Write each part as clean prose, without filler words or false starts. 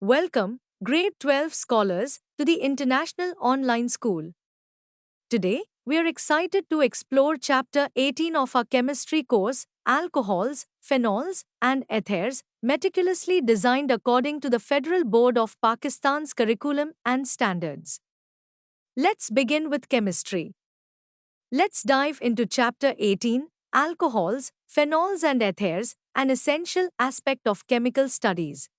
Welcome, Grade 12 scholars, to the International Online School. Today, we are excited to explore Chapter 18 of our chemistry course, Alcohols, Phenols, and Ethers, meticulously designed according to the Federal Board of Pakistan's curriculum and standards. Let's begin with chemistry. Let's dive into Chapter 18, Alcohols, Phenols, and Ethers, an essential aspect of chemical studies.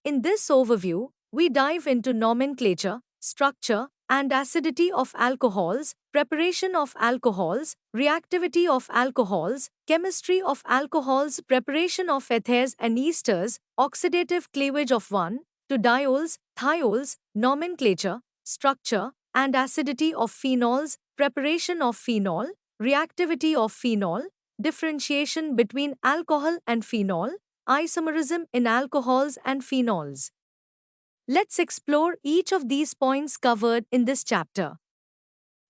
In this overview, we dive into nomenclature, structure, and acidity of alcohols, preparation of alcohols, reactivity of alcohols, chemistry of alcohols, preparation of ethers and esters, oxidative cleavage of 1,2-diols, thiols, nomenclature, structure, and acidity of phenols, preparation of phenol, reactivity of phenol, differentiation between alcohol and phenol, isomerism in alcohols and phenols. Let's explore each of these points covered in this chapter.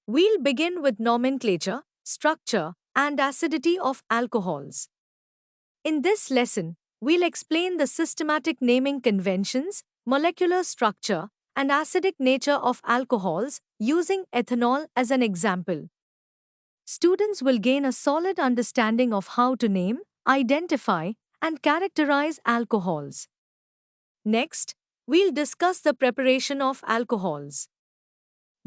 We'll begin with nomenclature, structure, and acidity of alcohols. In this lesson, we'll explain the systematic naming conventions, molecular structure, and acidic nature of alcohols using ethanol as an example. Students will gain a solid understanding of how to name, identify, and characterize alcohols. Next, we'll discuss the preparation of alcohols.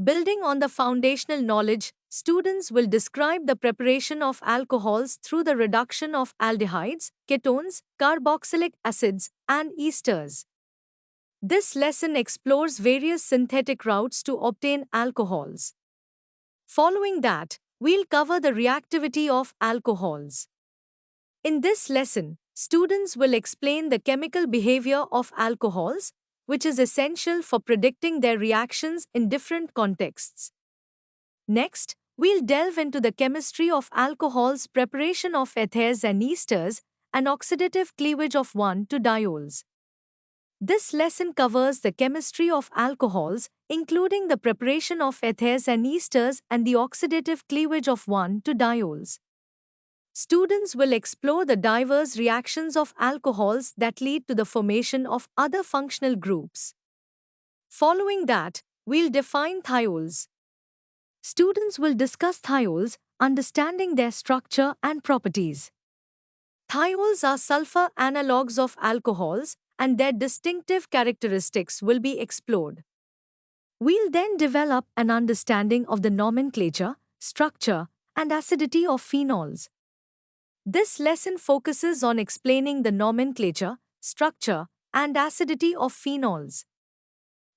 Building on the foundational knowledge, students will describe the preparation of alcohols through the reduction of aldehydes, ketones, carboxylic acids, and esters. This lesson explores various synthetic routes to obtain alcohols. Following that, we'll cover the reactivity of alcohols. In this lesson, students will explain the chemical behavior of alcohols, which is essential for predicting their reactions in different contexts. Next, we'll delve into the chemistry of alcohols, preparation of ethers and esters, and oxidative cleavage of 1,2-diols. This lesson covers the chemistry of alcohols, including the preparation of ethers and esters and the oxidative cleavage of 1,2-diols. Students will explore the diverse reactions of alcohols that lead to the formation of other functional groups. Following that, we'll define thiols. Students will discuss thiols, understanding their structure and properties. Thiols are sulfur analogues of alcohols, and their distinctive characteristics will be explored. We'll then develop an understanding of the nomenclature, structure, and acidity of phenols. This lesson focuses on explaining the nomenclature, structure, and acidity of phenols.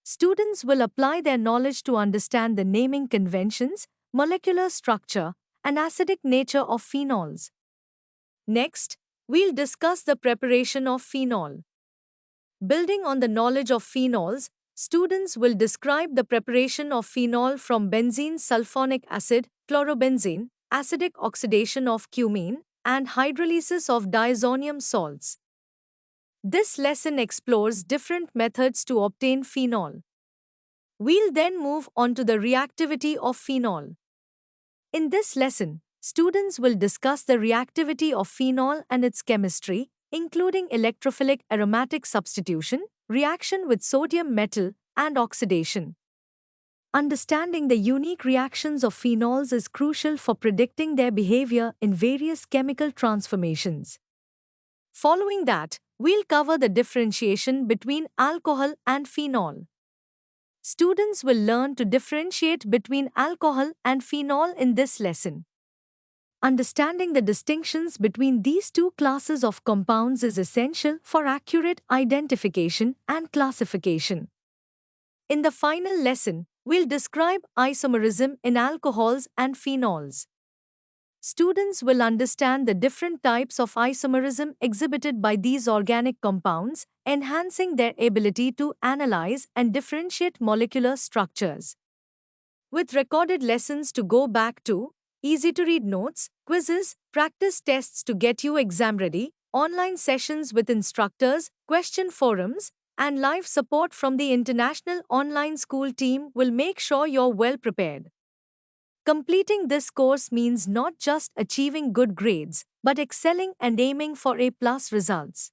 Students will apply their knowledge to understand the naming conventions, molecular structure, and acidic nature of phenols. Next, we'll discuss the preparation of phenol. Building on the knowledge of phenols, students will describe the preparation of phenol from benzene sulfonic acid, chlorobenzene, acidic oxidation of cumene, and hydrolysis of diazonium salts. This lesson explores different methods to obtain phenol. We'll then move on to the reactivity of phenol. In this lesson, students will discuss the reactivity of phenol and its chemistry, including electrophilic aromatic substitution, reaction with sodium metal, and oxidation. Understanding the unique reactions of phenols is crucial for predicting their behavior in various chemical transformations. Following that, we'll cover the differentiation between alcohol and phenol. Students will learn to differentiate between alcohol and phenol in this lesson. Understanding the distinctions between these two classes of compounds is essential for accurate identification and classification. In the final lesson, we'll describe isomerism in alcohols and phenols. Students will understand the different types of isomerism exhibited by these organic compounds, enhancing their ability to analyze and differentiate molecular structures. With recorded lessons to go back to, easy-to-read notes, quizzes, practice tests to get you exam ready, online sessions with instructors, question forums, and live support from the International Online School team will make sure you're well prepared. Completing this course means not just achieving good grades, but excelling and aiming for A+ results.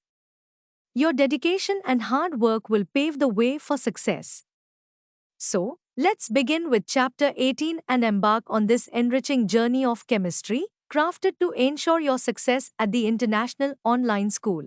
Your dedication and hard work will pave the way for success. So, let's begin with Chapter 18 and embark on this enriching journey of chemistry, crafted to ensure your success at the International Online School.